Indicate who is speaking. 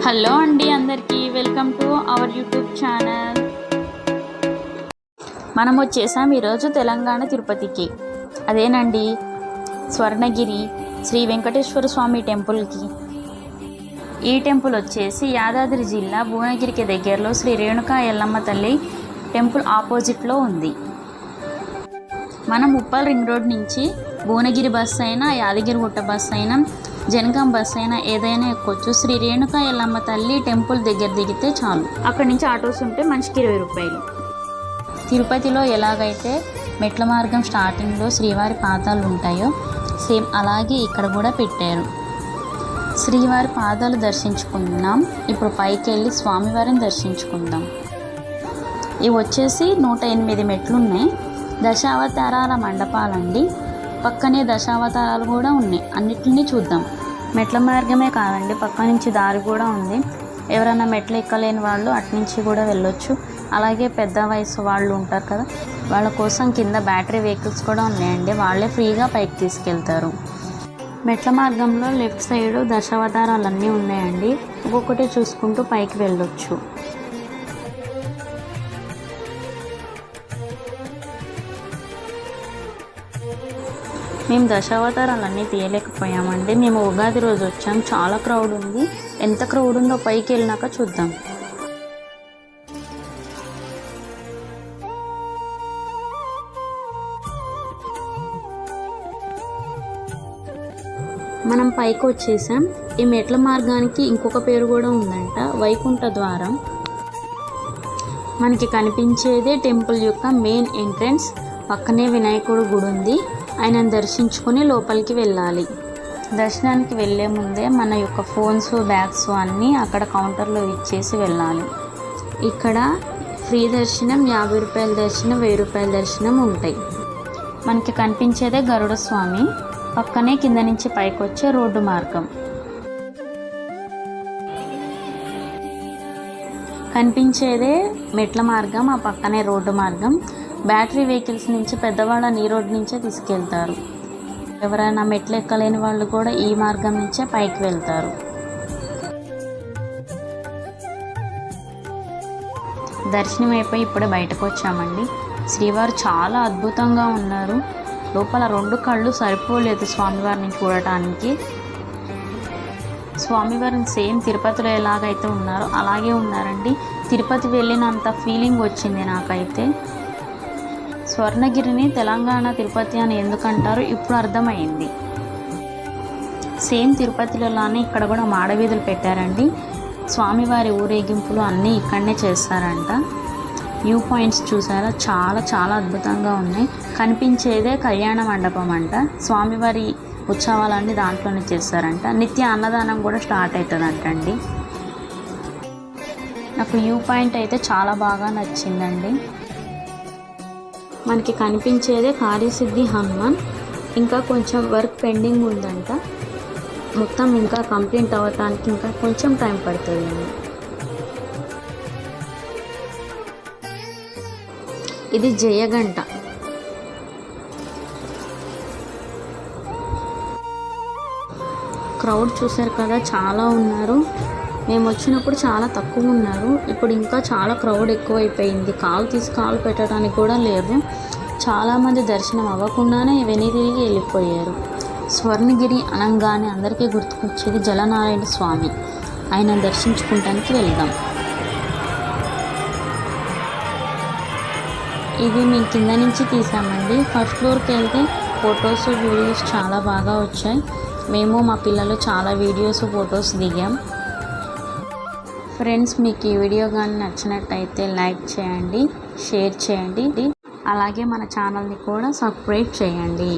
Speaker 1: Hello అండి, అందరికీ welcome to our YouTube channel. మనం వచ్చేసాం ఈరోజు తెలంగాణ తిరుపతికి. అదేనండి, స్వర్ణగిరి శ్రీ వెంకటేశ్వర స్వామి టెంపుల్కి. ఈ టెంపుల్ వచ్చేసి యాదాద్రి జిల్లా భువనగిరికి దగ్గరలో శ్రీ రేణుకా ఎల్లమ్మ తల్లి టెంపుల్ ఆపోజిట్లో ఉంది. మనం ఉప్పల్ రింగ్ రోడ్ నుంచి భువనగిరి బస్ అయినా, యాదగిరిగుట్ట బస్ అయినా, జనగాం బస్ అయినా ఏదైనా ఎక్కొచ్చు. శ్రీ రేణుకా ఎల్లమ్మ తల్లి టెంపుల్ దగ్గర దిగితే చాలు. అక్కడి నుంచి ఆటోస్ ఉంటే మనిషికి 20 రూపాయలు. తిరుపతిలో ఎలాగైతే మెట్ల మార్గం స్టార్టింగ్లో శ్రీవారి పాదాలు ఉంటాయో సేమ్ అలాగే ఇక్కడ కూడా పెట్టారు. శ్రీవారి పాదాలు దర్శించుకుందాం. ఇప్పుడు పైకి వెళ్ళి స్వామివారిని దర్శించుకుందాం. ఇవి వచ్చేసి 108 మెట్లు ఉన్నాయి. దశావతారాల మండపాలండి. పక్కనే దశావతారాలు కూడా ఉన్నాయి. అన్నిటిని చూద్దాం. మెట్ల మార్గమే కాదండి, పక్క నుంచి దారి కూడా ఉంది. ఎవరైనా మెట్లు ఎక్కలేని వాళ్ళు అట్నుంచి కూడా వెళ్ళొచ్చు. అలాగే పెద్ద వయసు వాళ్ళు ఉంటారు కదా, వాళ్ళ కోసం కింద బ్యాటరీ వెహికల్స్ కూడా ఉన్నాయండి. వాళ్ళే ఫ్రీగా పైకి తీసుకెళ్తారు. మెట్ల మార్గంలో లెఫ్ట్ సైడ్ దశావతారాలు అన్నీ ఉన్నాయండి. ఒక్కొక్కటి చూసుకుంటూ పైకి వెళ్ళొచ్చు. మేము దశావతారాలన్నీ తీయలేకపోయామండి. మేము ఉగాది రోజు వచ్చాం. చాలా క్రౌడ్ ఉంది. ఎంత క్రౌడ్ ఉందో పైకి వెళ్ళినాక చూద్దాం. మనం పైకి వచ్చేసాం. ఈ మెట్ల మార్గానికి ఇంకొక పేరు కూడా ఉందంట, వైకుంఠ ద్వారం. మనకి కనిపించేదే టెంపుల్ యొక్క మెయిన్ ఎంట్రన్స్. పక్కనే వినాయకుడు గుడి ఉంది. ఆయనను దర్శించుకొని లోపలికి వెళ్ళాలి. దర్శనానికి వెళ్ళే ముందే మన యొక్క ఫోన్స్, బ్యాగ్స్ అన్నీ అక్కడ కౌంటర్లో ఇచ్చేసి వెళ్ళాలి. ఇక్కడ ఫ్రీ దర్శనం, 50 రూపాయల దర్శనం, 1000 రూపాయల దర్శనం ఉంటాయి. మనకి కనిపించేదే గరుడ స్వామి. పక్కనే కింద నుంచి పైకి వచ్చే రోడ్డు మార్గం కనిపించేదే మెట్ల మార్గం. ఆ పక్కనే రోడ్డు మార్గం. బ్యాటరీ వెహికల్స్ నుంచి పెద్దవాళ్ళని ఈ రోడ్డు నుంచే తీసుకెళ్తారు. ఎవరైనా మెట్లు ఎక్కలేని వాళ్ళు కూడా ఈ మార్గం నుంచే పైకి వెళ్తారు. దర్శనం అయిపోయి ఇప్పుడే బయటకు వచ్చామండి. శ్రీవారు చాలా అద్భుతంగా ఉన్నారు. లోపల 2 కళ్ళు సరిపోలేదు స్వామివారిని చూడటానికి. స్వామివారిని సేమ్ తిరుపతిలో ఎలాగైతే ఉన్నారో అలాగే ఉన్నారండి. తిరుపతి వెళ్ళినంత ఫీలింగ్ వచ్చింది నాకైతే. స్వర్ణగిరిని తెలంగాణ తిరుపతి అని ఎందుకంటారో ఇప్పుడు అర్థమైంది. సేమ్ తిరుపతిలోనే ఇక్కడ కూడా మాడవీధులు పెట్టారండి. స్వామివారి ఊరేగింపులు అన్నీ ఇక్కడనే చేస్తారంట. వ్యూ పాయింట్స్ చూసారా, చాలా చాలా అద్భుతంగా ఉన్నాయి. కనిపించేదే కళ్యాణ మండపం అంట. స్వామివారి ఉత్సవాలన్నీ దాంట్లోనే చేస్తారంట. నిత్య అన్నదానం కూడా స్టార్ట్ అవుతుందంటండి. నాకు వ్యూ పాయింట్ అయితే చాలా బాగా నచ్చిందండి. మనకి కనిపించేదే కార్యసిద్ధి హనుమాన్. ఇంకా కొంచెం వర్క్ పెండింగ్ ఉందంట. మొత్తం ఇంకా కంప్లీట్ అవ్వటానికి ఇంకా కొంచెం టైం పడుతుంది. ఇది జయగంట. క్రౌడ్ చూసారు కదా, చాలా ఉన్నారు. మేము వచ్చినప్పుడు చాలా తక్కువ ఉన్నారు. ఇప్పుడు ఇంకా చాలా క్రౌడ్ ఎక్కువైపోయింది. కాలు తీసి కాలు పెట్టడానికి కూడా లేదు. చాలామంది దర్శనం అవ్వకుండానే వెనుతిరిగి వెళ్ళిపోయారు. స్వర్ణగిరి అనగానే అందరికీ గుర్తుకొచ్చేది జలనారాయణ స్వామి. ఆయన దర్శించుకుంటానికి వెళ్దాం. ఇది మేము కింద నుంచి తీసామండి. ఫస్ట్ ఫ్లోర్కి వెళ్తే ఫొటోస్, వీడియోస్ చాలా బాగా వచ్చాయి. మేము మా పిల్లలు చాలా వీడియోస్, ఫొటోస్ దిగాం. ఫ్రెండ్స్, మీకు ఈ వీడియో కానీ నచ్చినట్టయితే లైక్ చేయండి, షేర్ చేయండి. అలాగే మన ఛానల్ని కూడా సబ్స్క్రైబ్ చేయండి.